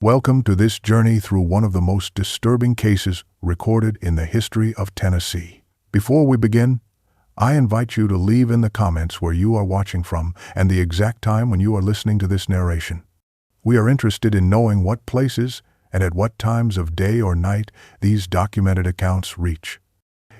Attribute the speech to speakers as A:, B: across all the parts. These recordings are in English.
A: Welcome to this journey through one of the most disturbing cases recorded in the history of Tennessee. Before we begin, I invite you to leave in the comments where you are watching from and the exact time when you are listening to this narration. We are interested in knowing what places and at what times of day or night these documented accounts reach.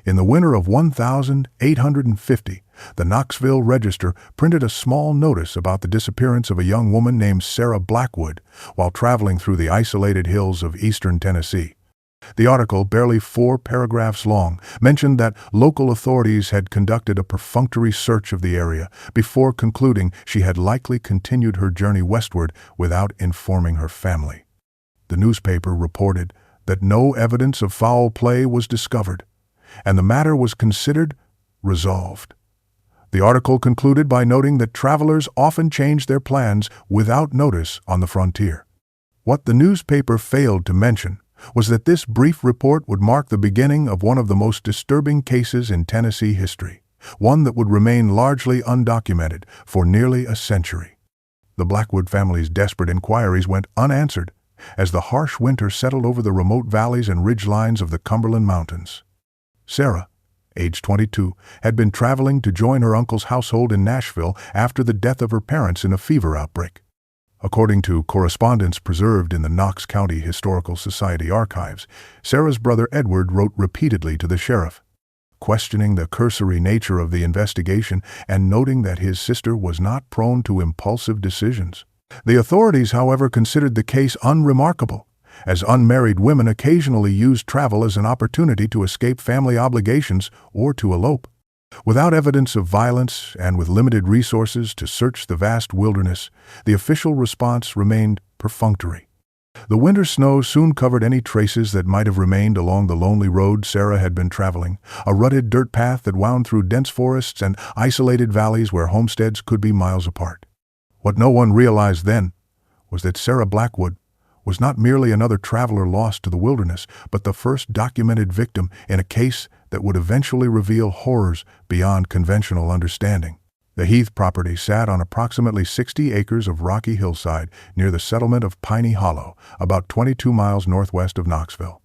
A: In the winter of 1850, the Knoxville Register printed a small notice about the disappearance of a young woman named Sarah Blackwood while traveling through the isolated hills of eastern Tennessee. The article, barely 4 paragraphs long, mentioned that local authorities had conducted a perfunctory search of the area before concluding she had likely continued her journey westward without informing her family. The newspaper reported that no evidence of foul play was discovered, and the matter was considered resolved. The article concluded by noting that travelers often change their plans without notice on the frontier. What the newspaper failed to mention was that this brief report would mark the beginning of one of the most disturbing cases in Tennessee history, one that would remain largely undocumented for nearly a century. The Blackwood family's desperate inquiries went unanswered as the harsh winter settled over the remote valleys and ridgelines of the Cumberland Mountains. Sarah, age 22, had been traveling to join her uncle's household in Nashville after the death of her parents in a fever outbreak. According to correspondence preserved in the Knox County Historical Society archives, Sarah's brother Edward wrote repeatedly to the sheriff, questioning the cursory nature of the investigation and noting that his sister was not prone to impulsive decisions. The authorities, however, considered the case unremarkable, as unmarried women occasionally used travel as an opportunity to escape family obligations or to elope. Without evidence of violence and with limited resources to search the vast wilderness, the official response remained perfunctory. The winter snow soon covered any traces that might have remained along the lonely road Sarah had been traveling, a rutted dirt path that wound through dense forests and isolated valleys where homesteads could be miles apart. What no one realized then was that Sarah Blackwood was not merely another traveler lost to the wilderness, but the first documented victim in a case that would eventually reveal horrors beyond conventional understanding. The Heathe property sat on approximately 60 acres of rocky hillside near the settlement of Piney Hollow, about 22 miles northwest of Knoxville.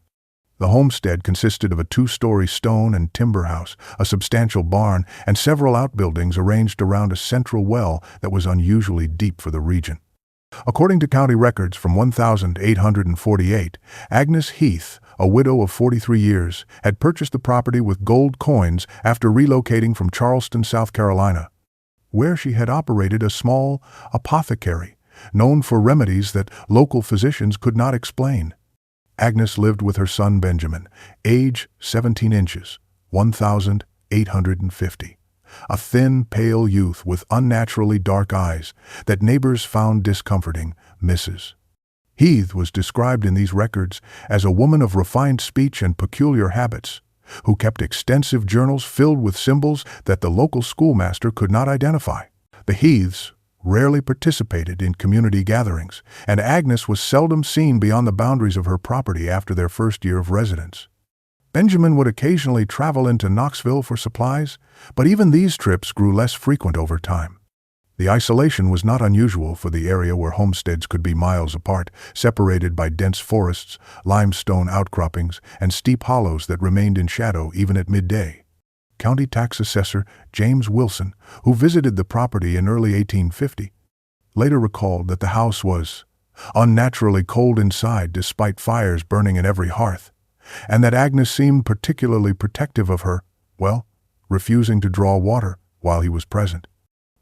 A: The homestead consisted of a 2-story stone and timber house, a substantial barn, and several outbuildings arranged around a central well that was unusually deep for the region. According to county records from 1848, Agnes Heathe, a widow of 43 years, had purchased the property with gold coins after relocating from Charleston, South Carolina, where she had operated a small apothecary, known for remedies that local physicians could not explain. Agnes lived with her son Benjamin, age 17 inches, 1,850. A thin, pale youth with unnaturally dark eyes that neighbors found discomforting. Mrs. Heathe was described in these records as a woman of refined speech and peculiar habits, who kept extensive journals filled with symbols that the local schoolmaster could not identify. The Heathes rarely participated in community gatherings, and Agnes was seldom seen beyond the boundaries of her property after their first year of residence. Benjamin would occasionally travel into Knoxville for supplies, but even these trips grew less frequent over time. The isolation was not unusual for the area where homesteads could be miles apart, separated by dense forests, limestone outcroppings, and steep hollows that remained in shadow even at midday. County Tax Assessor James Wilson, who visited the property in early 1850, later recalled that the house was unnaturally cold inside despite fires burning in every hearth, and that Agnes seemed particularly protective of her, refusing to draw water while he was present.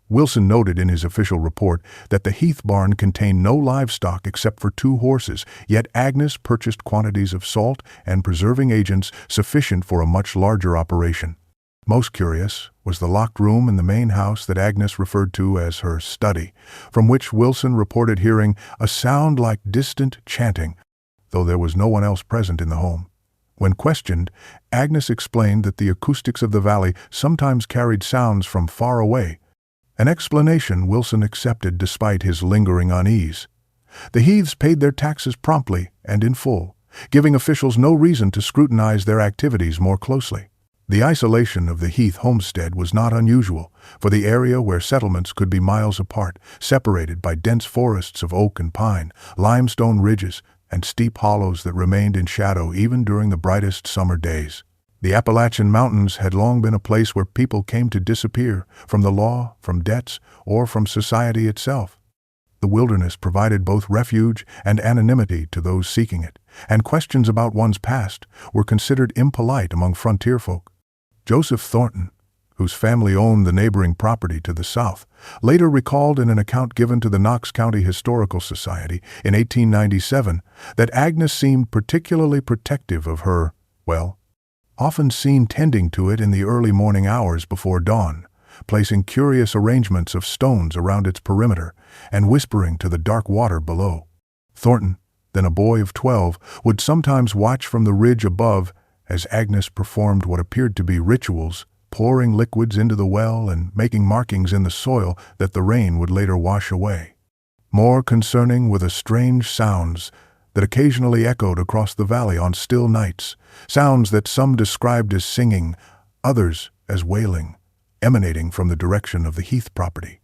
A: Wilson noted in his official report that the Heath barn contained no livestock except for 2 horses, yet Agnes purchased quantities of salt and preserving agents sufficient for a much larger operation. Most curious was the locked room in the main house that Agnes referred to as her study, from which Wilson reported hearing a sound like distant chanting, though there was no one else present in the home. When questioned, Agnes explained that the acoustics of the valley sometimes carried sounds from far away, an explanation Wilson accepted despite his lingering unease. The Heathes paid their taxes promptly and in full, giving officials no reason to scrutinize their activities more closely. The isolation of the Heath homestead was not unusual, for the area where settlements could be miles apart, separated by dense forests of oak and pine, limestone ridges, and steep hollows that remained in shadow even during the brightest summer days. The Appalachian Mountains had long been a place where people came to disappear, from the law, from debts, or from society itself. The wilderness provided both refuge and anonymity to those seeking it, and questions about one's past were considered impolite among frontier folk. Joseph Thornton, whose family owned the neighboring property to the south, later recalled in an account given to the Knox County Historical Society in 1897 that Agnes seemed particularly protective of her, often seen tending to it in the early morning hours before dawn, placing curious arrangements of stones around its perimeter and whispering to the dark water below. Thornton, then a boy of 12, would sometimes watch from the ridge above as Agnes performed what appeared to be rituals, pouring liquids into the well and making markings in the soil that the rain would later wash away. More concerning were the strange sounds that occasionally echoed across the valley on still nights, sounds that some described as singing, others as wailing, emanating from the direction of the Heath property.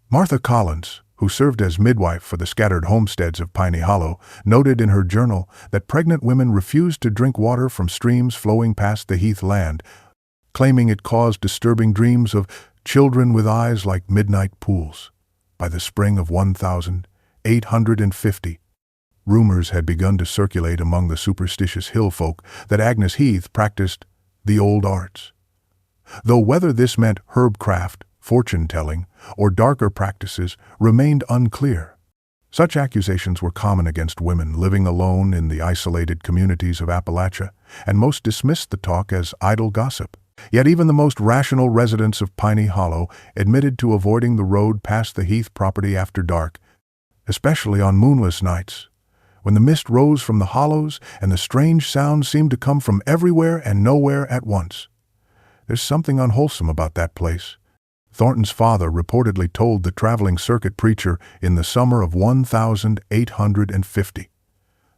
A: Martha Collins, who served as midwife for the scattered homesteads of Piney Hollow, noted in her journal that pregnant women refused to drink water from streams flowing past the Heath land, claiming it caused disturbing dreams of children with eyes like midnight pools. By the spring of 1850, rumors had begun to circulate among the superstitious hill folk that Agnes Heathe practiced the old arts. Though whether this meant herbcraft, fortune-telling, or darker practices remained unclear. Such accusations were common against women living alone in the isolated communities of Appalachia, and most dismissed the talk as idle gossip. Yet even the most rational residents of Piney Hollow admitted to avoiding the road past the Heath property after dark, especially on moonless nights, when the mist rose from the hollows and the strange sounds seemed to come from everywhere and nowhere at once. There's something unwholesome about that place, Thornton's father reportedly told the traveling circuit preacher in the summer of 1850.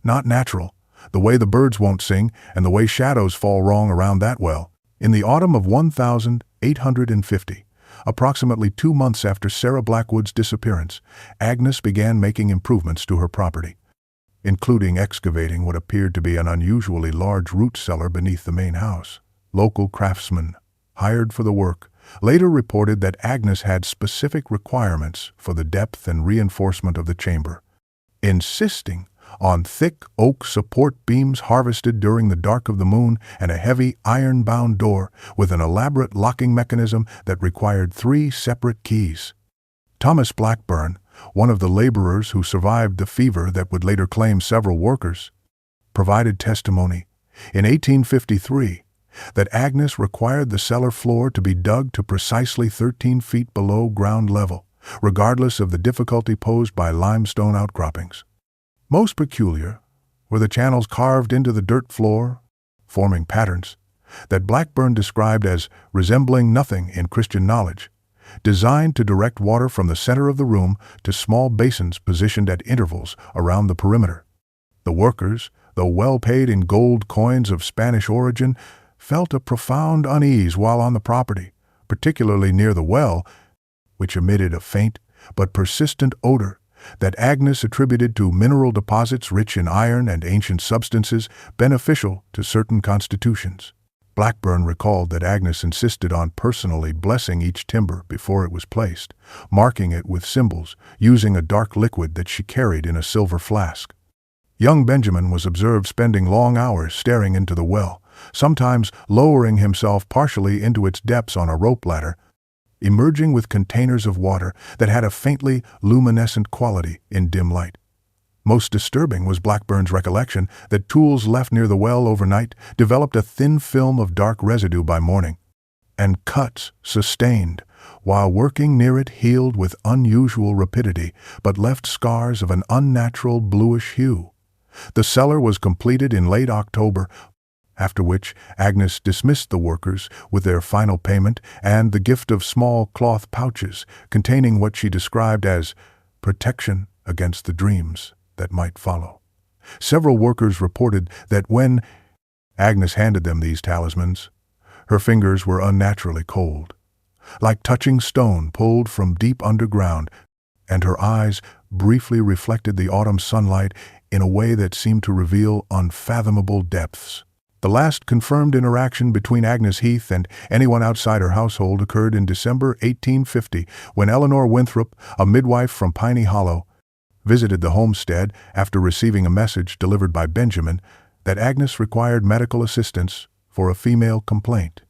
A: Not natural, the way the birds won't sing and the way shadows fall wrong around that well. In the autumn of 1850, approximately 2 months after Sarah Blackwood's disappearance, Agnes began making improvements to her property, including excavating what appeared to be an unusually large root cellar beneath the main house. Local craftsmen, hired for the work, later reported that Agnes had specific requirements for the depth and reinforcement of the chamber, insisting on thick oak support beams harvested during the dark of the moon and a heavy iron-bound door with an elaborate locking mechanism that required 3 separate keys. Thomas Blackburn, one of the laborers who survived the fever that would later claim several workers, provided testimony in 1853 that Agnes required the cellar floor to be dug to precisely 13 feet below ground level, regardless of the difficulty posed by limestone outcroppings. Most peculiar were the channels carved into the dirt floor, forming patterns that Blackburn described as resembling nothing in Christian knowledge, designed to direct water from the center of the room to small basins positioned at intervals around the perimeter. The workers, though well paid in gold coins of Spanish origin, felt a profound unease while on the property, particularly near the well, which emitted a faint but persistent odor that Agnes attributed to mineral deposits rich in iron and ancient substances beneficial to certain constitutions. Blackburn recalled that Agnes insisted on personally blessing each timber before it was placed, marking it with symbols, using a dark liquid that she carried in a silver flask. Young Benjamin was observed spending long hours staring into the well, sometimes lowering himself partially into its depths on a rope ladder, emerging with containers of water that had a faintly luminescent quality in dim light. Most disturbing was Blackburn's recollection that tools left near the well overnight developed a thin film of dark residue by morning, and cuts sustained while working near it healed with unusual rapidity but left scars of an unnatural bluish hue. The cellar was completed in late October, after which Agnes dismissed the workers with their final payment and the gift of small cloth pouches containing what she described as protection against the dreams that might follow. Several workers reported that when Agnes handed them these talismans, Her fingers were unnaturally cold, like touching stone pulled from deep underground, and her eyes briefly reflected the autumn sunlight in a way that seemed to reveal unfathomable depths. The last confirmed interaction between Agnes Heathe and anyone outside her household occurred in December 1850, when Eleanor Winthrop, a midwife from Piney Hollow, visited the homestead after receiving a message delivered by Benjamin that Agnes required medical assistance for a female complaint.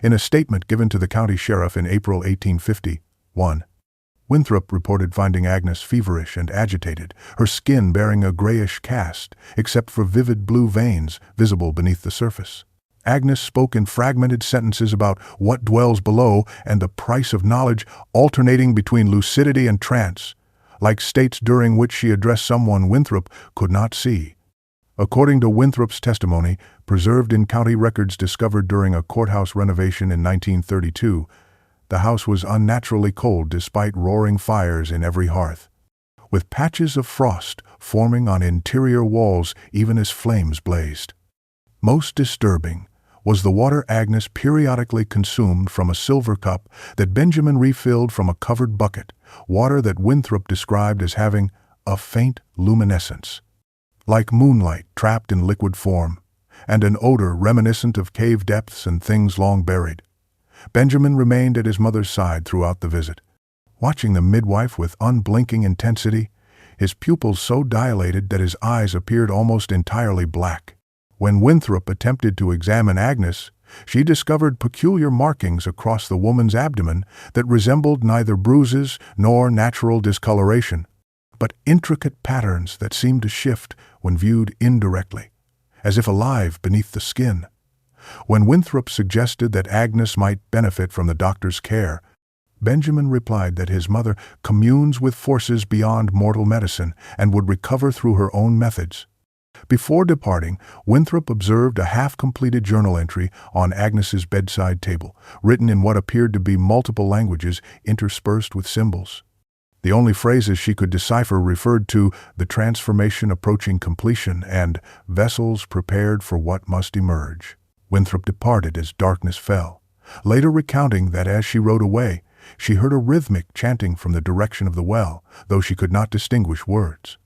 A: In a statement given to the county sheriff in April 1851, Winthrop reported finding Agnes feverish and agitated, her skin bearing a grayish cast, except for vivid blue veins visible beneath the surface. Agnes spoke in fragmented sentences about what dwells below and the price of knowledge, alternating between lucidity and trance, like states during which she addressed someone Winthrop could not see. According to Winthrop's testimony, preserved in county records discovered during a courthouse renovation in 1932, the house was unnaturally cold despite roaring fires in every hearth, with patches of frost forming on interior walls even as flames blazed. Most disturbing was the water Agnes periodically consumed from a silver cup that Benjamin refilled from a covered bucket, water that Winthrop described as having a faint luminescence, like moonlight trapped in liquid form, and an odor reminiscent of cave depths and things long buried. Benjamin remained at his mother's side throughout the visit, watching the midwife with unblinking intensity, his pupils so dilated that his eyes appeared almost entirely black. When Winthrop attempted to examine Agnes, she discovered peculiar markings across the woman's abdomen that resembled neither bruises nor natural discoloration, but intricate patterns that seemed to shift when viewed indirectly, as if alive beneath the skin. When Winthrop suggested that Agnes might benefit from the doctor's care, Benjamin replied that his mother communes with forces beyond mortal medicine and would recover through her own methods. Before departing, Winthrop observed a half-completed journal entry on Agnes's bedside table, written in what appeared to be multiple languages interspersed with symbols. The only phrases she could decipher referred to the transformation approaching completion and vessels prepared for what must emerge. Winthrop departed as darkness fell, later recounting that as she rode away, she heard a rhythmic chanting from the direction of the well, though she could not distinguish words.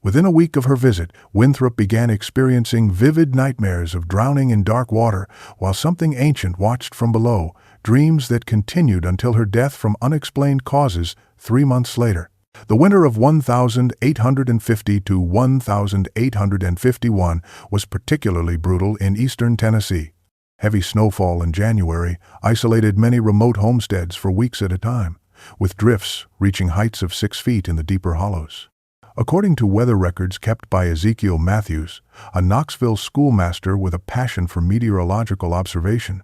A: Within a week of her visit, Winthrop began experiencing vivid nightmares of drowning in dark water while something ancient watched from below, dreams that continued until her death from unexplained causes 3 months later. The winter of 1850 to 1851 was particularly brutal in eastern Tennessee. Heavy snowfall in January isolated many remote homesteads for weeks at a time, with drifts reaching heights of 6 feet in the deeper hollows. According to weather records kept by Ezekiel Matthews, a Knoxville schoolmaster with a passion for meteorological observation,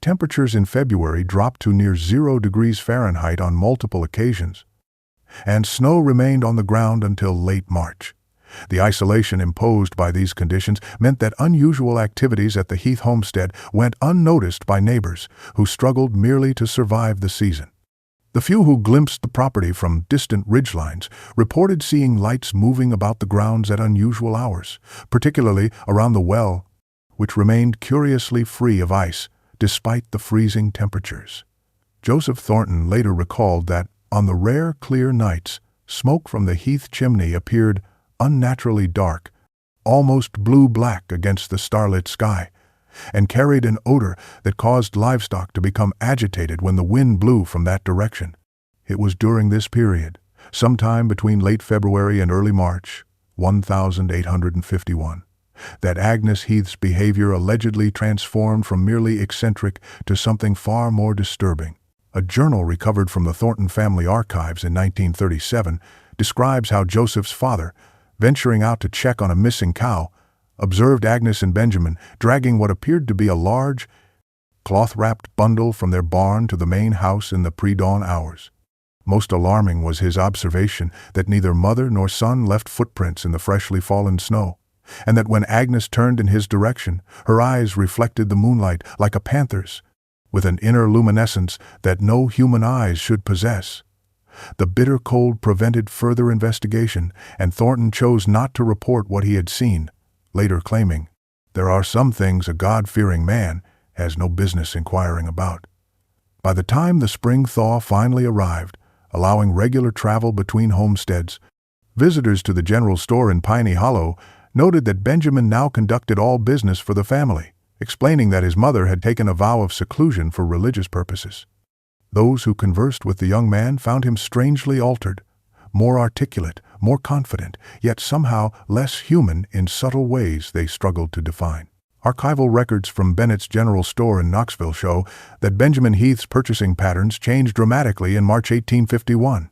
A: temperatures in February dropped to near 0 degrees Fahrenheit on multiple occasions, and snow remained on the ground until late March. The isolation imposed by these conditions meant that unusual activities at the Heath homestead went unnoticed by neighbors who struggled merely to survive the season. The few who glimpsed the property from distant ridgelines reported seeing lights moving about the grounds at unusual hours, particularly around the well, which remained curiously free of ice despite the freezing temperatures. Joseph Thornton later recalled that, on the rare clear nights, smoke from the Heath chimney appeared unnaturally dark, almost blue-black against the starlit sky, and carried an odor that caused livestock to become agitated when the wind blew from that direction. It was during this period, sometime between late February and early March, 1851, that Agnes Heathe's behavior allegedly transformed from merely eccentric to something far more disturbing. A journal recovered from the Thornton family archives in 1937 describes how Joseph's father, venturing out to check on a missing cow, observed Agnes and Benjamin dragging what appeared to be a large, cloth-wrapped bundle from their barn to the main house in the pre-dawn hours. Most alarming was his observation that neither mother nor son left footprints in the freshly fallen snow, and that when Agnes turned in his direction, her eyes reflected the moonlight like a panther's, with an inner luminescence that no human eyes should possess. The bitter cold prevented further investigation, and Thornton chose not to report what he had seen, later claiming, "There are some things a God-fearing man, has no business inquiring about. By the time the spring thaw finally arrived, allowing regular travel between homesteads, visitors to the general store in Piney Hollow noted that Benjamin now conducted all business for the family, explaining that his mother had taken a vow of seclusion for religious purposes. Those who conversed with the young man found him strangely altered, more articulate, more confident, yet somehow less human in subtle ways they struggled to define. Archival records from Bennett's General Store in Knoxville show that Benjamin Heathe's purchasing patterns changed dramatically in March 1851.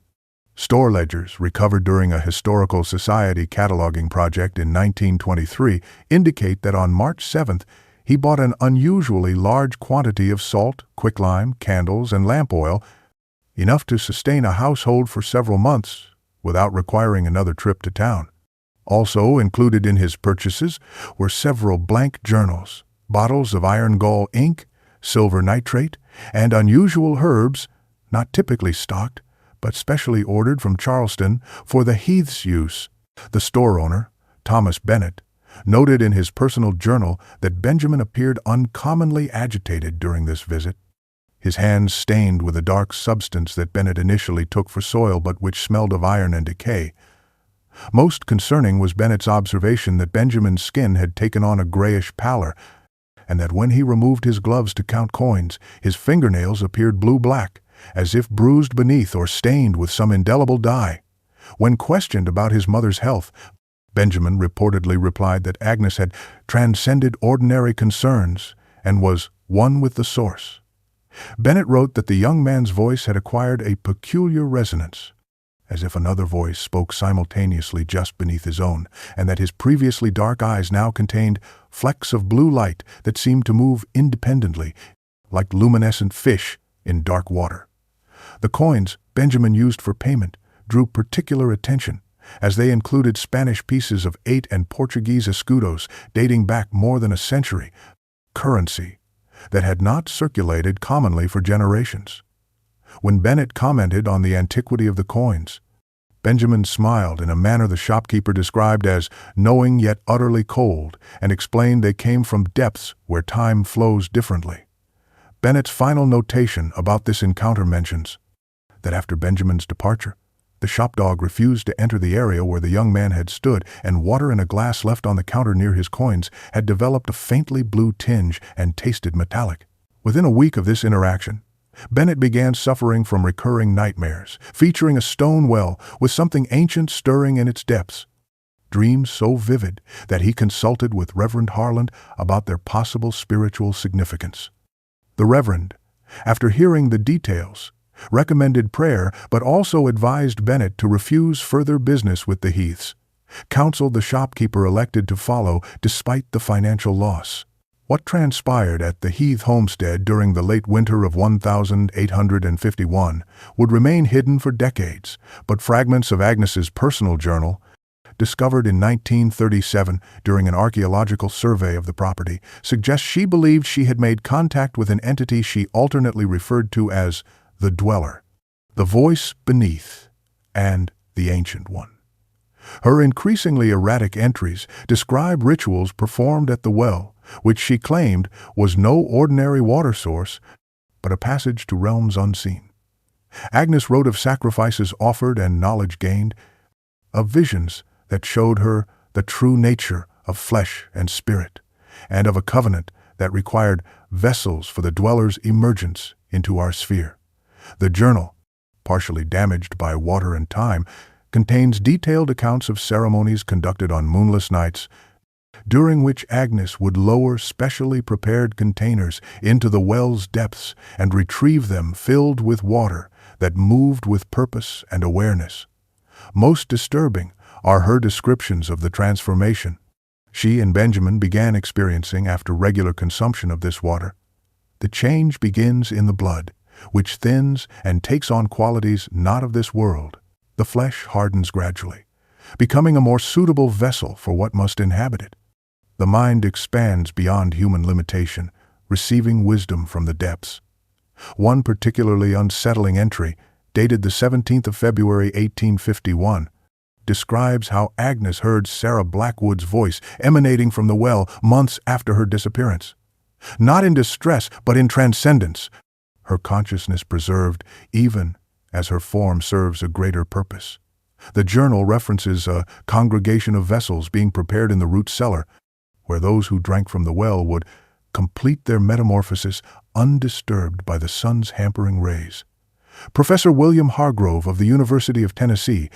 A: Store ledgers, recovered during a Historical Society cataloging project in 1923, indicate that on March 7th, he bought an unusually large quantity of salt, quicklime, candles, and lamp oil, enough to sustain a household for several months without requiring another trip to town. Also included in his purchases were several blank journals, bottles of iron gall ink, silver nitrate, and unusual herbs, not typically stocked, but specially ordered from Charleston for the Heathe's use. The store owner, Thomas Bennett, noted in his personal journal that Benjamin appeared uncommonly agitated during this visit, his hands stained with a dark substance that Bennett initially took for soil but which smelled of iron and decay. Most concerning was Bennett's observation that Benjamin's skin had taken on a grayish pallor, and that when he removed his gloves to count coins, his fingernails appeared blue-black, as if bruised beneath or stained with some indelible dye. When questioned about his mother's health, Benjamin reportedly replied that Agnes had transcended ordinary concerns and was one with the source. Bennett wrote that the young man's voice had acquired a peculiar resonance, as if another voice spoke simultaneously just beneath his own, and that his previously dark eyes now contained flecks of blue light that seemed to move independently, like luminescent fish in dark water. The coins Benjamin used for payment drew particular attention, as they included Spanish pieces of 8 and Portuguese escudos dating back more than a century, currency that had not circulated commonly for generations. When Bennett commented on the antiquity of the coins, Benjamin smiled in a manner the shopkeeper described as knowing yet utterly cold, and explained they came from depths where time flows differently. Bennett's final notation about this encounter mentions that after Benjamin's departure, the shopdog refused to enter the area where the young man had stood, and water in a glass left on the counter near his coins had developed a faintly blue tinge and tasted metallic. Within a week of this interaction, Bennett began suffering from recurring nightmares, featuring a stone well with something ancient stirring in its depths. Dreams so vivid that he consulted with Reverend Harland about their possible spiritual significance. The Reverend, after hearing the details, recommended prayer but also advised Bennett to refuse further business with the Heaths, counseled the shopkeeper elected to follow despite the financial loss. What transpired at the Heathe homestead during the late winter of 1851 would remain hidden for decades, but fragments of Agnes's personal journal, discovered in 1937 during an archaeological survey of the property, suggest she believed she had made contact with an entity she alternately referred to as the Dweller, the Voice Beneath, and the Ancient One. Her increasingly erratic entries describe rituals performed at the well, which she claimed was no ordinary water source, but a passage to realms unseen. Agnes wrote of sacrifices offered and knowledge gained, of visions that showed her the true nature of flesh and spirit, and of a covenant that required vessels for the Dweller's emergence into our sphere. The journal, partially damaged by water and time, contains detailed accounts of ceremonies conducted on moonless nights, during which Agnes would lower specially prepared containers into the well's depths and retrieve them filled with water that moved with purpose and awareness. Most disturbing are her descriptions of the transformation she and Benjamin began experiencing after regular consumption of this water. The change begins in the blood, which thins and takes on qualities not of this world. The flesh hardens gradually, becoming a more suitable vessel for what must inhabit it. The mind expands beyond human limitation, receiving wisdom from the depths. One particularly unsettling entry, dated the 17th of February 1851, describes how Agnes heard Sarah Blackwood's voice emanating from the well months after her disappearance. not in distress, but in transcendence, her consciousness preserved even as her form serves a greater purpose. The journal references a congregation of vessels being prepared in the root cellar, where those who drank from the well would complete their metamorphosis undisturbed by the sun's hampering rays. Professor William Hargrove of the University of Tennessee,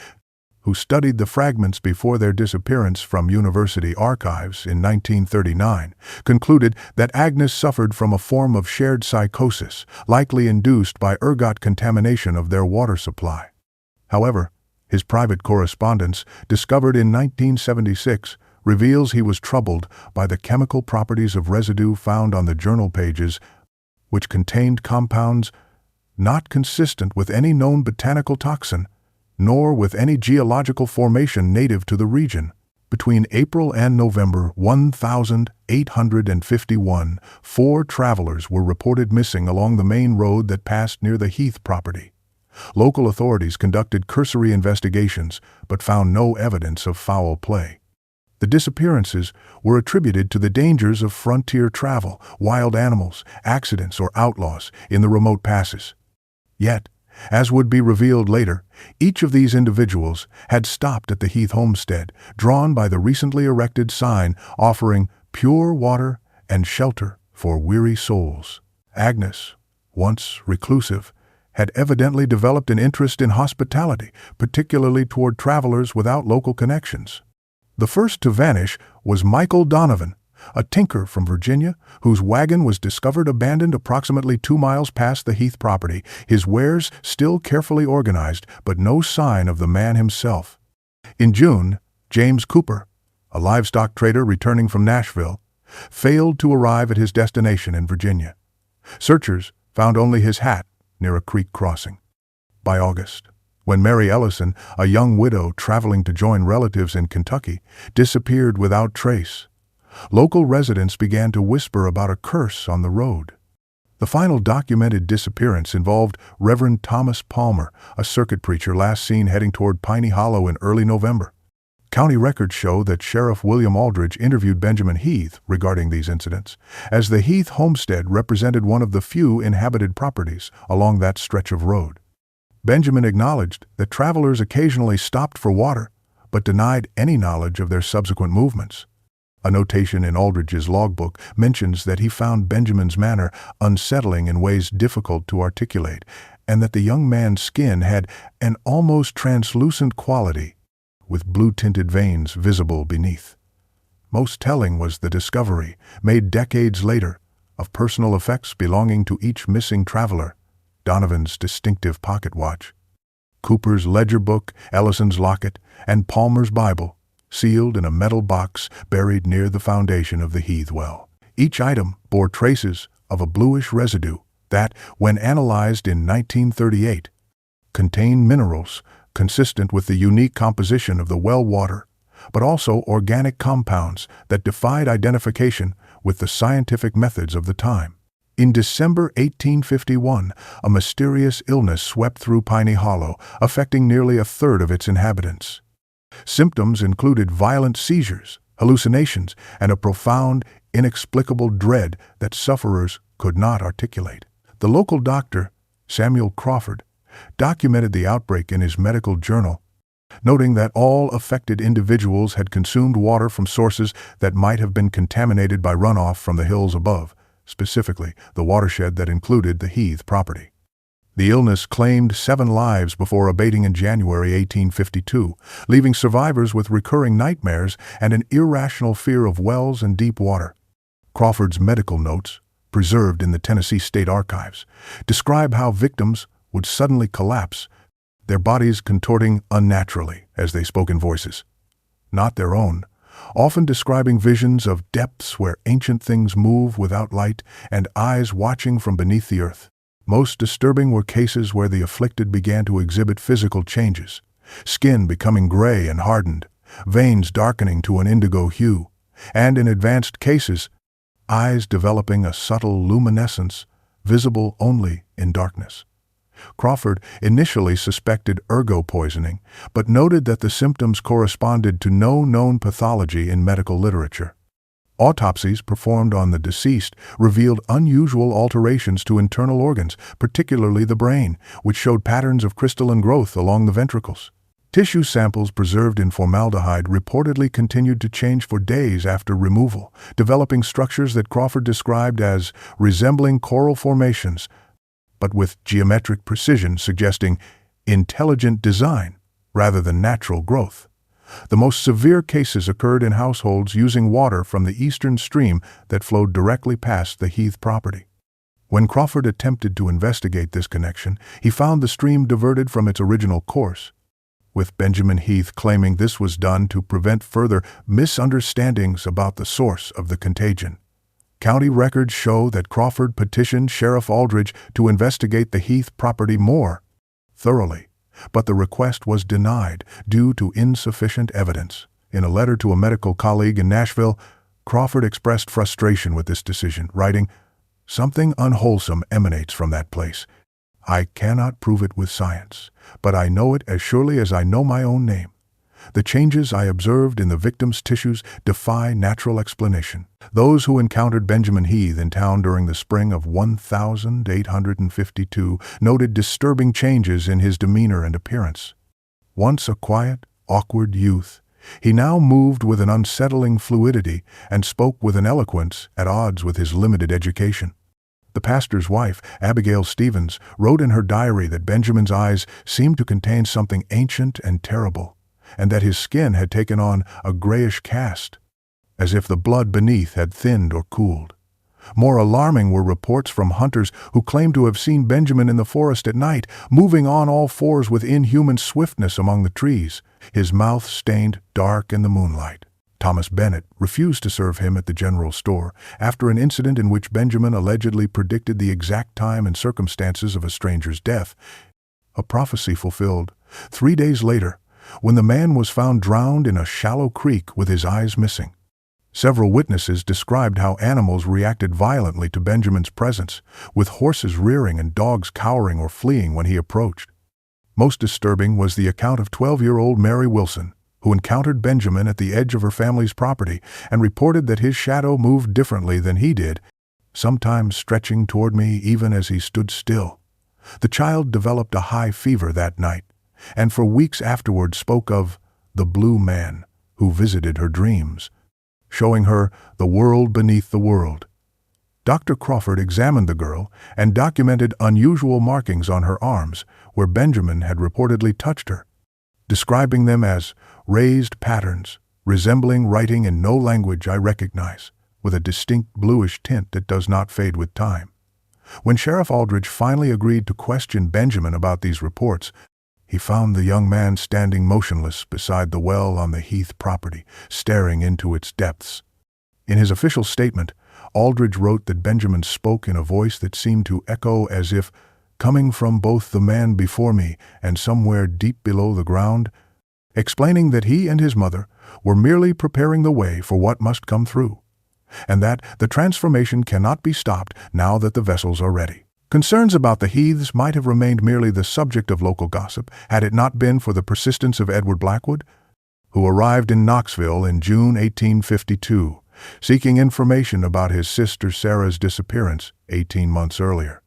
A: who studied the fragments before their disappearance from university archives in 1939, concluded that Agnes suffered from a form of shared psychosis, likely induced by ergot contamination of their water supply. However, his private correspondence, discovered in 1976, reveals he was troubled by the chemical properties of residue found on the journal pages, which contained compounds not consistent with any known botanical toxin, nor with any geological formation native to the region. Between April and November 1851, 4 travelers were reported missing along the main road that passed near the Heathe property. Local authorities conducted cursory investigations, but found no evidence of foul play. The disappearances were attributed to the dangers of frontier travel, wild animals, accidents, or outlaws in the remote passes. Yet, as would be revealed later, each of these individuals had stopped at the Heathe homestead, drawn by the recently erected sign offering pure water and shelter for weary souls. Agnes, once reclusive, had evidently developed an interest in hospitality, particularly toward travelers without local connections. The first to vanish was Michael Donovan, a tinker from Virginia, whose wagon was discovered abandoned approximately 2 miles past the Heathe property, his wares still carefully organized, but no sign of the man himself. In June, James Cooper, a livestock trader returning from Nashville, failed to arrive at his destination in Virginia. Searchers found only his hat near a creek crossing. By August, when Mary Ellison, a young widow traveling to join relatives in Kentucky, disappeared without trace, local residents began to whisper about a curse on the road. The final documented disappearance involved Reverend Thomas Palmer, a circuit preacher last seen heading toward Piney Hollow in early November. County records show that Sheriff William Aldridge interviewed Benjamin Heathe regarding these incidents, as the Heathe homestead represented one of the few inhabited properties along that stretch of road. Benjamin acknowledged that travelers occasionally stopped for water, but denied any knowledge of their subsequent movements. A notation in Aldridge's logbook mentions that he found Benjamin's manner unsettling in ways difficult to articulate, and that the young man's skin had an almost translucent quality, with blue-tinted veins visible beneath. Most telling was the discovery, made decades later, of personal effects belonging to each missing traveler: Donovan's distinctive pocket watch, Cooper's ledger book, Ellison's locket, and Palmer's Bible, sealed in a metal box buried near the foundation of the Heathe well. Each item bore traces of a bluish residue that, when analyzed in 1938, contained minerals consistent with the unique composition of the well water, but also organic compounds that defied identification with the scientific methods of the time. In December 1851, a mysterious illness swept through Piney Hollow, affecting nearly a third of its inhabitants. Symptoms included violent seizures, hallucinations, and a profound, inexplicable dread that sufferers could not articulate. The local doctor, Samuel Crawford, documented the outbreak in his medical journal, noting that all affected individuals had consumed water from sources that might have been contaminated by runoff from the hills above, specifically the watershed that included the Heathe property. The illness claimed 7 lives before abating in January 1852, leaving survivors with recurring nightmares and an irrational fear of wells and deep water. Crawford's medical notes, preserved in the Tennessee State Archives, describe how victims would suddenly collapse, their bodies contorting unnaturally as they spoke in voices not their own, often describing visions of depths where ancient things move without light and eyes watching from beneath the earth. Most disturbing were cases where the afflicted began to exhibit physical changes, skin becoming gray and hardened, veins darkening to an indigo hue, and in advanced cases, eyes developing a subtle luminescence visible only in darkness. Crawford initially suspected ergot poisoning, but noted that the symptoms corresponded to no known pathology in medical literature. Autopsies performed on the deceased revealed unusual alterations to internal organs, particularly the brain, which showed patterns of crystalline growth along the ventricles. Tissue samples preserved in formaldehyde reportedly continued to change for days after removal, developing structures that Crawford described as resembling coral formations, but with geometric precision suggesting intelligent design rather than natural growth. The most severe cases occurred in households using water from the eastern stream that flowed directly past the Heathe property. When Crawford attempted to investigate this connection, he found the stream diverted from its original course, with Benjamin Heath claiming this was done to prevent further misunderstandings about the source of the contagion. County records show that Crawford petitioned Sheriff Aldridge to investigate the Heath property more thoroughly, but the request was denied due to insufficient evidence. In a letter to a medical colleague in Nashville, Crawford expressed frustration with this decision, writing, "Something unwholesome emanates from that place. I cannot prove it with science, but I know it as surely as I know my own name. The changes I observed in the victim's tissues defy natural explanation." Those who encountered Benjamin Heathe in town during the spring of 1852 noted disturbing changes in his demeanor and appearance. Once a quiet, awkward youth, he now moved with an unsettling fluidity and spoke with an eloquence at odds with his limited education. The pastor's wife, Abigail Stevens, wrote in her diary that Benjamin's eyes seemed to contain something ancient and terrible, and that his skin had taken on a grayish cast, as if the blood beneath had thinned or cooled. More alarming were reports from hunters who claimed to have seen Benjamin in the forest at night, moving on all fours with inhuman swiftness among the trees, his mouth stained dark in the moonlight. Thomas Bennett refused to serve him at the general store after an incident in which Benjamin allegedly predicted the exact time and circumstances of a stranger's death, a prophecy fulfilled 3 days later when the man was found drowned in a shallow creek with his eyes missing. Several witnesses described how animals reacted violently to Benjamin's presence, with horses rearing and dogs cowering or fleeing when he approached. Most disturbing was the account of 12-year-old Mary Wilson, who encountered Benjamin at the edge of her family's property and reported that his shadow moved differently than he did, sometimes stretching toward me even as he stood still. The child developed a high fever that night, and for weeks afterward spoke of the blue man who visited her dreams, showing her the world beneath the world. Dr. Crawford examined the girl and documented unusual markings on her arms where Benjamin had reportedly touched her, describing them as raised patterns, resembling writing in no language I recognize, with a distinct bluish tint that does not fade with time. When Sheriff Aldridge finally agreed to question Benjamin about these reports, he found the young man standing motionless beside the well on the Heath property, staring into its depths. In his official statement, Aldridge wrote that Benjamin spoke in a voice that seemed to echo as if coming from both the man before me and somewhere deep below the ground, explaining that he and his mother were merely preparing the way for what must come through, and that the transformation cannot be stopped now that the vessels are ready. Concerns about the Heathes might have remained merely the subject of local gossip had it not been for the persistence of Edward Blackwood, who arrived in Knoxville in June 1852, seeking information about his sister Sarah's disappearance 18 months earlier.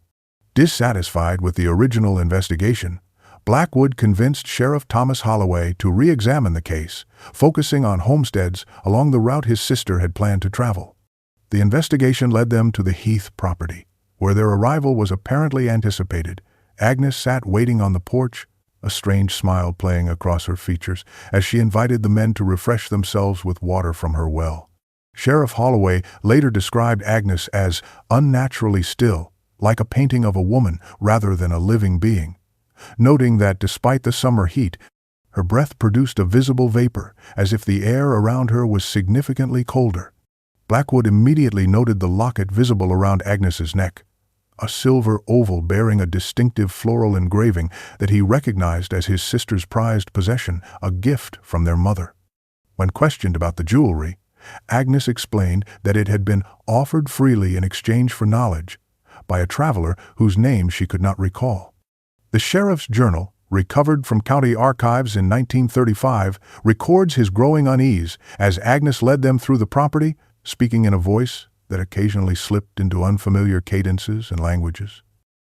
A: Dissatisfied with the original investigation, Blackwood convinced Sheriff Thomas Holloway to re-examine the case, focusing on homesteads along the route his sister had planned to travel. The investigation led them to the Heath property, where their arrival was apparently anticipated. Agnes sat waiting on the porch, a strange smile playing across her features as she invited the men to refresh themselves with water from her well. Sheriff Holloway later described Agnes as unnaturally still, like a painting of a woman rather than a living being, noting that despite the summer heat, her breath produced a visible vapor, as if the air around her was significantly colder. Blackwood immediately noted the locket visible around Agnes's neck, a silver oval bearing a distinctive floral engraving that he recognized as his sister's prized possession, a gift from their mother. When questioned about the jewelry, Agnes explained that it had been offered freely in exchange for knowledge by a traveler whose name she could not recall. The sheriff's journal, recovered from county archives in 1935, records his growing unease as Agnes led them through the property, speaking in a voice that occasionally slipped into unfamiliar cadences and languages.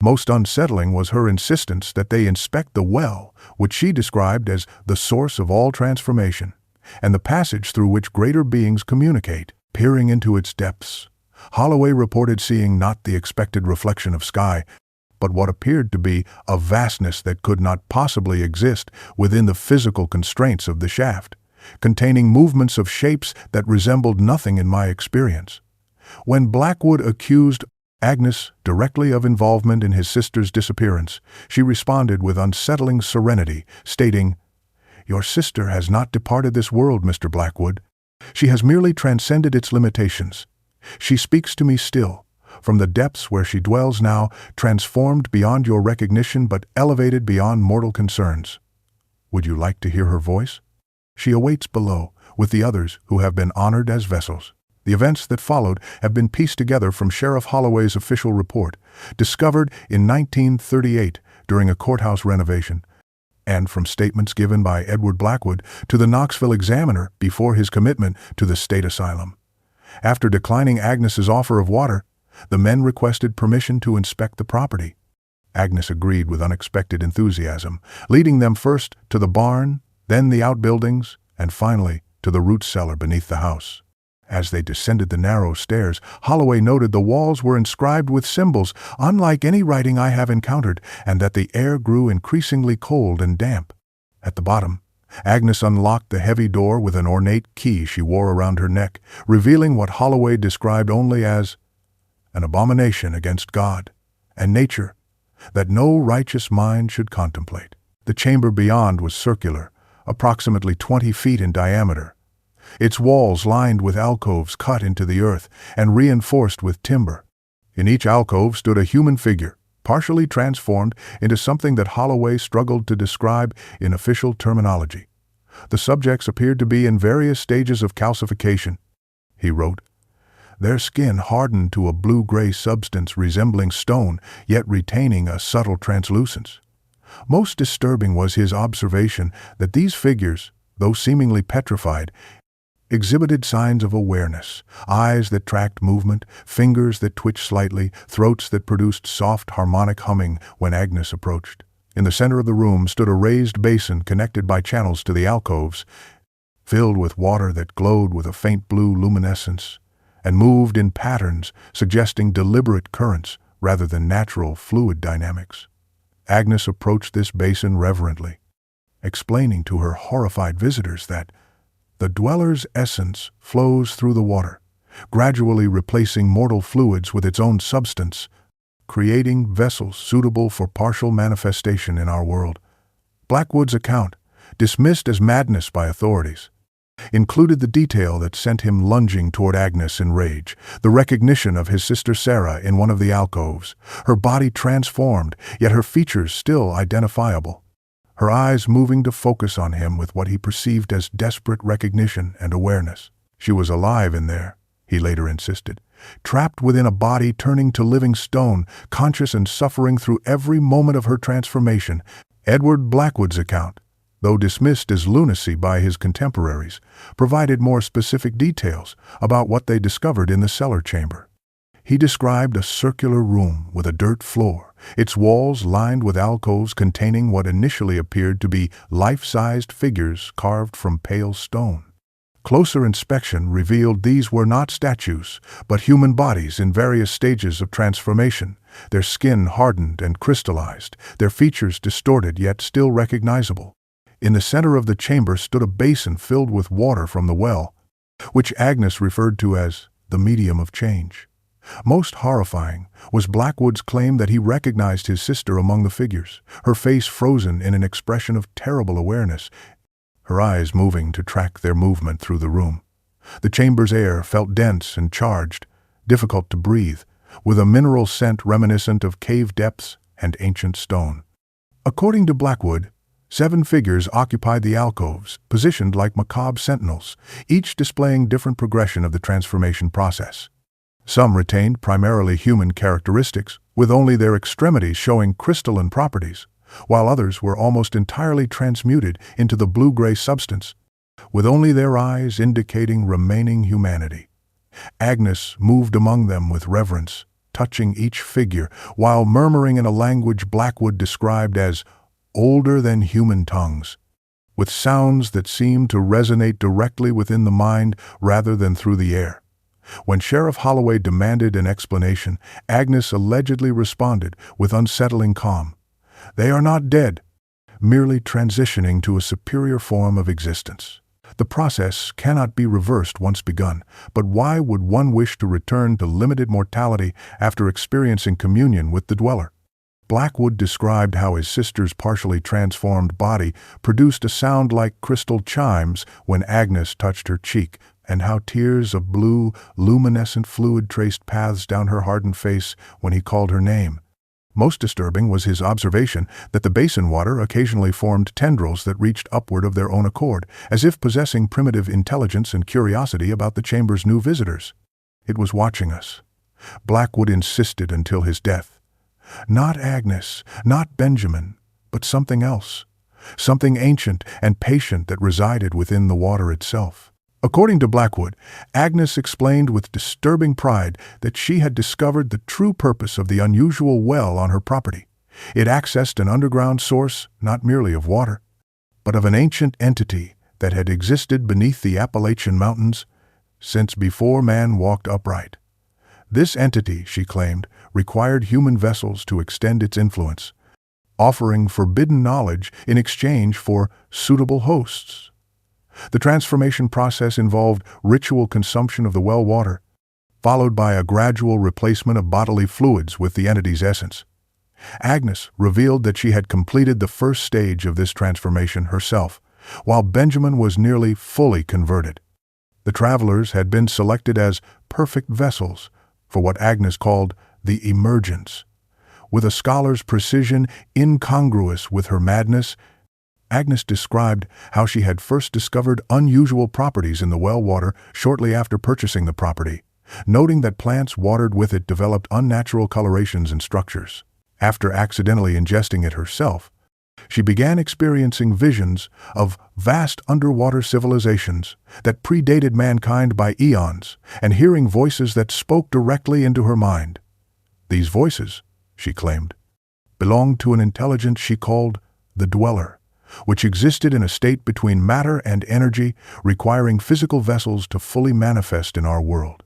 A: Most unsettling was her insistence that they inspect the well, which she described as the source of all transformation, and the passage through which greater beings communicate. Peering into its depths, Holloway reported seeing not the expected reflection of sky, but what appeared to be a vastness that could not possibly exist within the physical constraints of the shaft, containing movements of shapes that resembled nothing in my experience. When Blackwood accused Agnes directly of involvement in his sister's disappearance, she responded with unsettling serenity, stating, "Your sister has not departed this world, Mr. Blackwood. She has merely transcended its limitations. She speaks to me still, from the depths where she dwells now, transformed beyond your recognition but elevated beyond mortal concerns. Would you like to hear her voice? She awaits below, with the others who have been honored as vessels." The events that followed have been pieced together from Sheriff Holloway's official report, discovered in 1938 during a courthouse renovation, and from statements given by Edward Blackwood to the Knoxville Examiner before his commitment to the state asylum. After declining Agnes's offer of water, the men requested permission to inspect the property. Agnes agreed with unexpected enthusiasm, leading them first to the barn, then the outbuildings, and finally to the root cellar beneath the house. As they descended the narrow stairs, Holloway noted the walls were inscribed with symbols unlike any writing I have encountered, and that the air grew increasingly cold and damp. At the bottom, Agnes unlocked the heavy door with an ornate key she wore around her neck, revealing what Holloway described only as an abomination against God and nature that no righteous mind should contemplate. The chamber beyond was circular, approximately 20 feet in diameter, its walls lined with alcoves cut into the earth and reinforced with timber. In each alcove stood a human figure, partially transformed into something that Holloway struggled to describe in official terminology. The subjects appeared to be in various stages of calcification. He wrote, "Their skin hardened to a blue-gray substance resembling stone, yet retaining a subtle translucence." Most disturbing was his observation that these figures, though seemingly petrified, exhibited signs of awareness, eyes that tracked movement, fingers that twitched slightly, throats that produced soft harmonic humming when Agnes approached. In the center of the room stood a raised basin connected by channels to the alcoves, filled with water that glowed with a faint blue luminescence and moved in patterns suggesting deliberate currents rather than natural fluid dynamics. Agnes approached this basin reverently, explaining to her horrified visitors that the dweller's essence flows through the water, gradually replacing mortal fluids with its own substance, creating vessels suitable for partial manifestation in our world. Blackwood's account, dismissed as madness by authorities, included the detail that sent him lunging toward Agnes in rage, the recognition of his sister Sarah in one of the alcoves, her body transformed, yet her features still identifiable, her eyes moving to focus on him with what he perceived as desperate recognition and awareness. She was alive in there, he later insisted, trapped within a body turning to living stone, conscious and suffering through every moment of her transformation. Edward Blackwood's account, though dismissed as lunacy by his contemporaries, provided more specific details about what they discovered in the cellar chamber. He described a circular room with a dirt floor, its walls lined with alcoves containing what initially appeared to be life-sized figures carved from pale stone. Closer inspection revealed these were not statues, but human bodies in various stages of transformation, their skin hardened and crystallized, their features distorted yet still recognizable. In the center of the chamber stood a basin filled with water from the well, which Agnes referred to as the medium of change. Most horrifying was Blackwood's claim that he recognized his sister among the figures, her face frozen in an expression of terrible awareness, her eyes moving to track their movement through the room. The chamber's air felt dense and charged, difficult to breathe, with a mineral scent reminiscent of cave depths and ancient stone. According to Blackwood, 7 figures occupied the alcoves, positioned like macabre sentinels, each displaying different progression of the transformation process. Some retained primarily human characteristics, with only their extremities showing crystalline properties, while others were almost entirely transmuted into the blue-gray substance, with only their eyes indicating remaining humanity. Agnes moved among them with reverence, touching each figure, while murmuring in a language Blackwood described as older than human tongues, with sounds that seemed to resonate directly within the mind rather than through the air. When Sheriff Holloway demanded an explanation, Agnes allegedly responded with unsettling calm. "They are not dead, merely transitioning to a superior form of existence. The process cannot be reversed once begun, but why would one wish to return to limited mortality after experiencing communion with the dweller?" Blackwood described how his sister's partially transformed body produced a sound like crystal chimes when Agnes touched her cheek, and how tears of blue, luminescent fluid traced paths down her hardened face when he called her name. Most disturbing was his observation that the basin water occasionally formed tendrils that reached upward of their own accord, as if possessing primitive intelligence and curiosity about the chamber's new visitors. It was watching us. Blackwood insisted until his death. Not Agnes, not Benjamin, but something else. Something ancient and patient that resided within the water itself. According to Blackwood, Agnes explained with disturbing pride that she had discovered the true purpose of the unusual well on her property. It accessed an underground source, not merely of water, but of an ancient entity that had existed beneath the Appalachian Mountains since before man walked upright. This entity, she claimed, required human vessels to extend its influence, offering forbidden knowledge in exchange for suitable hosts. The transformation process involved ritual consumption of the well water, followed by a gradual replacement of bodily fluids with the entity's essence. Agnes revealed that she had completed the first stage of this transformation herself, while Benjamin was nearly fully converted. The travelers had been selected as perfect vessels for what Agnes called the emergence. With a scholar's precision incongruous with her madness, Agnes described how she had first discovered unusual properties in the well water shortly after purchasing the property, noting that plants watered with it developed unnatural colorations and structures. After accidentally ingesting it herself, she began experiencing visions of vast underwater civilizations that predated mankind by eons, and hearing voices that spoke directly into her mind. These voices, she claimed, belonged to an intelligence she called the Dweller, which existed in a state between matter and energy, requiring physical vessels to fully manifest in our world.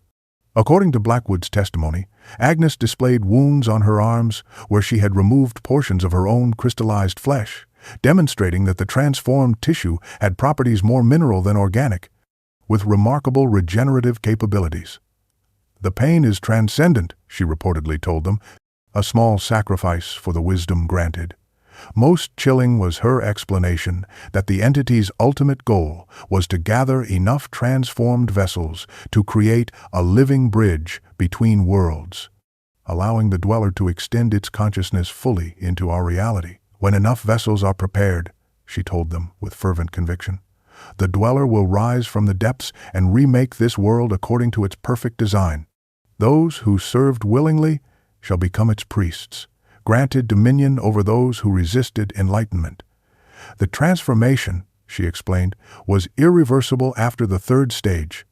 A: According to Blackwood's testimony, Agnes displayed wounds on her arms where she had removed portions of her own crystallized flesh, demonstrating that the transformed tissue had properties more mineral than organic, with remarkable regenerative capabilities. "The pain is transcendent," she reportedly told them, a small sacrifice for the wisdom granted. Most chilling was her explanation that the entity's ultimate goal was to gather enough transformed vessels to create a living bridge between worlds, allowing the Dweller to extend its consciousness fully into our reality. "When enough vessels are prepared," she told them with fervent conviction, "the Dweller will rise from the depths and remake this world according to its perfect design. Those who served willingly shall become its priests, granted dominion over those who resisted enlightenment. The transformation," she explained, "was irreversible after the third stage,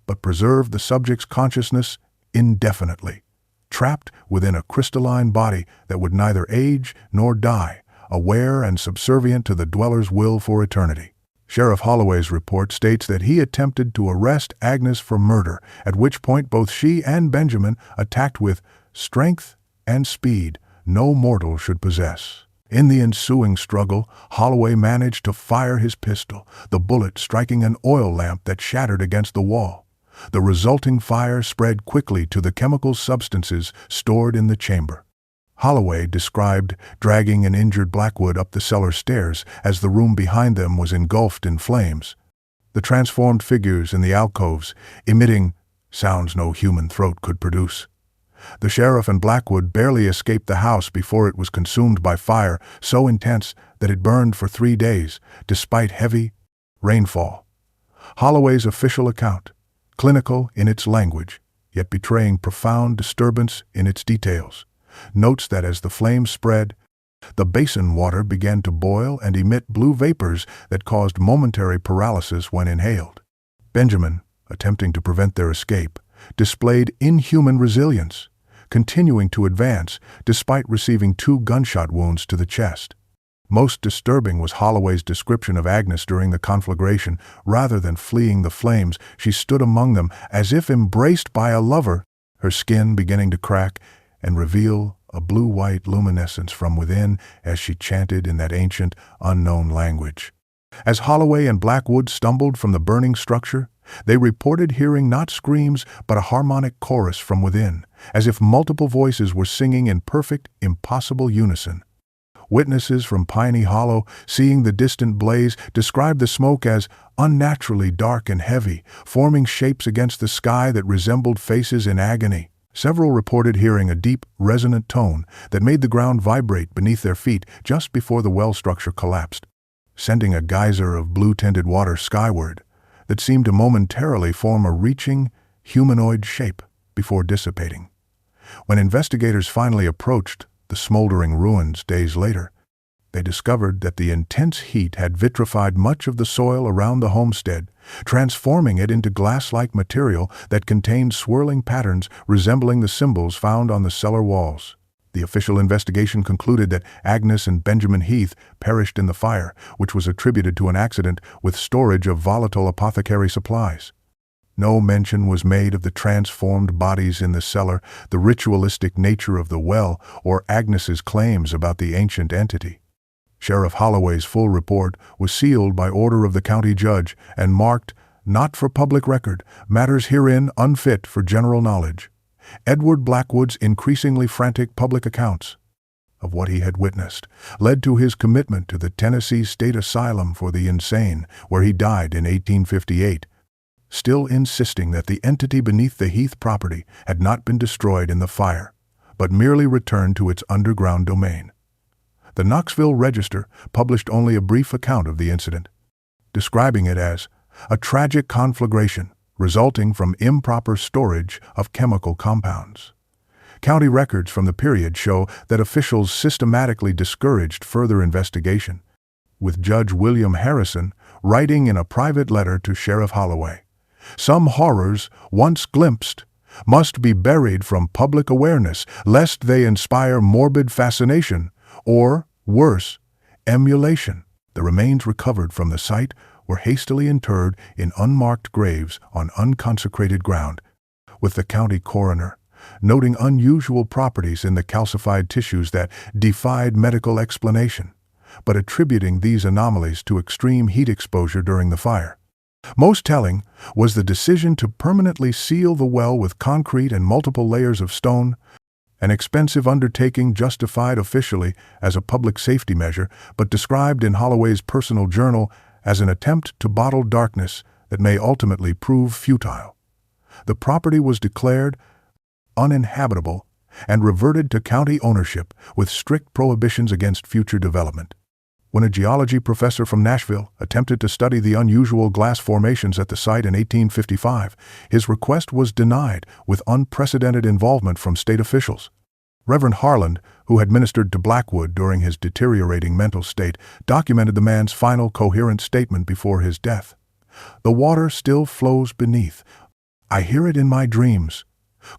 A: but preserved the subject's consciousness indefinitely, trapped within a crystalline body that would neither age nor die, aware and subservient to the Dweller's will for eternity." Sheriff Holloway's report states that he attempted to arrest Agnes for murder, at which point both she and Benjamin attacked with strength and speed no mortal should possess. In the ensuing struggle, Holloway managed to fire his pistol, the bullet striking an oil lamp that shattered against the wall. The resulting fire spread quickly to the chemical substances stored in the chamber. Holloway described dragging an injured Blackwood up the cellar stairs as the room behind them was engulfed in flames, the transformed figures in the alcoves emitting sounds no human throat could produce. The sheriff and Blackwood barely escaped the house before it was consumed by fire so intense that it burned for 3 days, despite heavy rainfall. Holloway's official account, clinical in its language, yet betraying profound disturbance in its details, notes that as the flames spread, the basin water began to boil and emit blue vapors that caused momentary paralysis when inhaled. Benjamin, attempting to prevent their escape, displayed inhuman resilience, continuing to advance despite receiving 2 gunshot wounds to the chest. Most disturbing was Holloway's description of Agnes during the conflagration. Rather than fleeing the flames, she stood among them as if embraced by a lover, her skin beginning to crack and reveal a blue-white luminescence from within as she chanted in that ancient, unknown language. As Holloway and Blackwood stumbled from the burning structure, they reported hearing not screams but a harmonic chorus from within, as if multiple voices were singing in perfect, impossible unison. Witnesses from Piney Hollow, seeing the distant blaze, described the smoke as unnaturally dark and heavy, forming shapes against the sky that resembled faces in agony. Several reported hearing a deep, resonant tone that made the ground vibrate beneath their feet just before the well structure collapsed, sending a geyser of blue-tinted water skyward that seemed to momentarily form a reaching, humanoid shape before dissipating. When investigators finally approached the smoldering ruins days later, they discovered that the intense heat had vitrified much of the soil around the homestead, transforming it into glass-like material that contained swirling patterns resembling the symbols found on the cellar walls. The official investigation concluded that Agnes and Benjamin Heath perished in the fire, which was attributed to an accident with storage of volatile apothecary supplies. No mention was made of the transformed bodies in the cellar, the ritualistic nature of the well, or Agnes's claims about the ancient entity. Sheriff Holloway's full report was sealed by order of the county judge and marked, "Not for public record, matters herein unfit for general knowledge." Edward Blackwood's increasingly frantic public accounts of what he had witnessed led to his commitment to the Tennessee State Asylum for the Insane, where he died in 1858, still insisting that the entity beneath the Heath property had not been destroyed in the fire, but merely returned to its underground domain. The Knoxville Register published only a brief account of the incident, describing it as a tragic conflagration resulting from improper storage of chemical compounds. County records from the period show that officials systematically discouraged further investigation, with Judge William Harrison writing in a private letter to Sheriff Holloway, "Some horrors, once glimpsed, must be buried from public awareness, lest they inspire morbid fascination or, worse, emulation." The remains recovered from the site were hastily interred in unmarked graves on unconsecrated ground, with the county coroner noting unusual properties in the calcified tissues that defied medical explanation, but attributing these anomalies to extreme heat exposure during the fire. Most telling was the decision to permanently seal the well with concrete and multiple layers of stone, an expensive undertaking justified officially as a public safety measure, but described in Holloway's personal journal as an attempt to bottle darkness that may ultimately prove futile. The property was declared uninhabitable and reverted to county ownership with strict prohibitions against future development. When a geology professor from Nashville attempted to study the unusual glass formations at the site in 1855, his request was denied with unprecedented involvement from state officials. Reverend Harland, who had ministered to Blackwood during his deteriorating mental state, documented the man's final coherent statement before his death. "The water still flows beneath. I hear it in my dreams,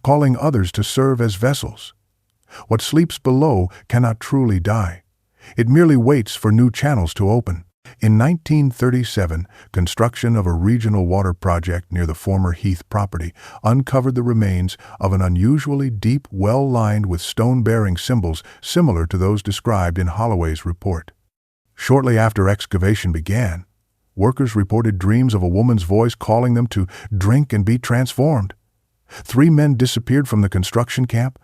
A: calling others to serve as vessels. What sleeps below cannot truly die. It merely waits for new channels to open." In 1937, construction of a regional water project near the former Heath property uncovered the remains of an unusually deep well lined with stone-bearing symbols similar to those described in Holloway's report. Shortly after excavation began, workers reported dreams of a woman's voice calling them to drink and be transformed. 3 men disappeared from the construction camp,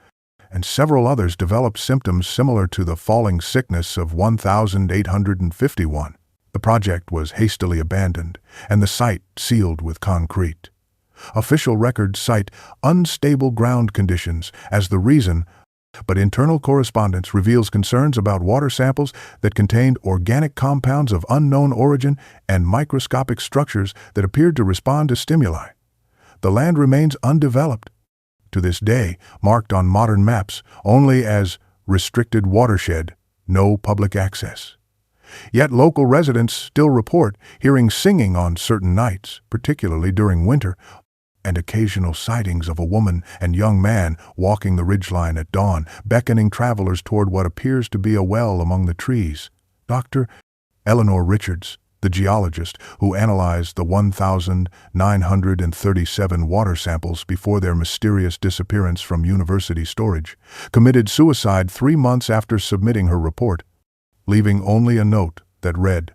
A: and several others developed symptoms similar to the falling sickness of 1851. The project was hastily abandoned, and the site sealed with concrete. Official records cite unstable ground conditions as the reason, but internal correspondence reveals concerns about water samples that contained organic compounds of unknown origin and microscopic structures that appeared to respond to stimuli. The land remains undeveloped, to this day marked on modern maps only as restricted watershed, no public access. Yet local residents still report hearing singing on certain nights, particularly during winter, and occasional sightings of a woman and young man walking the ridgeline at dawn, beckoning travelers toward what appears to be a well among the trees. Dr. Eleanor Richards, the geologist who analyzed the 1,937 water samples before their mysterious disappearance from university storage, committed suicide 3 months after submitting her report, leaving only a note that read,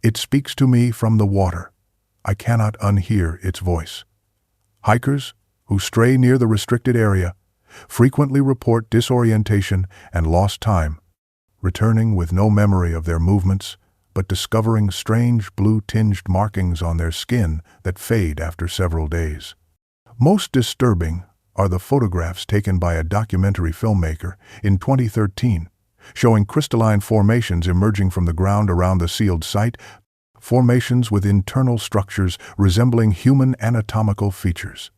A: "It speaks to me from the water. I cannot unhear its voice." Hikers who stray near the restricted area frequently report disorientation and lost time, returning with no memory of their movements, but discovering strange blue-tinged markings on their skin that fade after several days. Most disturbing are the photographs taken by a documentary filmmaker in 2013, showing crystalline formations emerging from the ground around the sealed site, formations with internal structures resembling human anatomical features.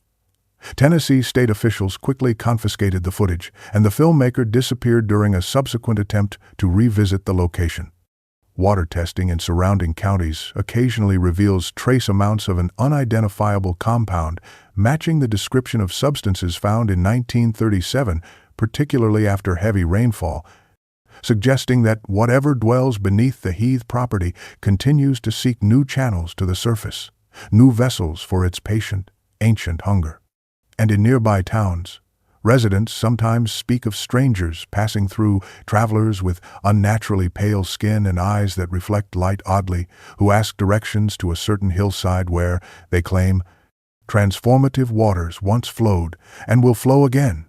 A: Tennessee state officials quickly confiscated the footage, and the filmmaker disappeared during a subsequent attempt to revisit the location. Water testing in surrounding counties occasionally reveals trace amounts of an unidentifiable compound matching the description of substances found in 1937, particularly after heavy rainfall, suggesting that whatever dwells beneath the Heathe property continues to seek new channels to the surface, new vessels for its patient, ancient hunger. And in nearby towns, residents sometimes speak of strangers passing through, travelers with unnaturally pale skin and eyes that reflect light oddly, who ask directions to a certain hillside where, they claim, transformative waters once flowed and will flow again.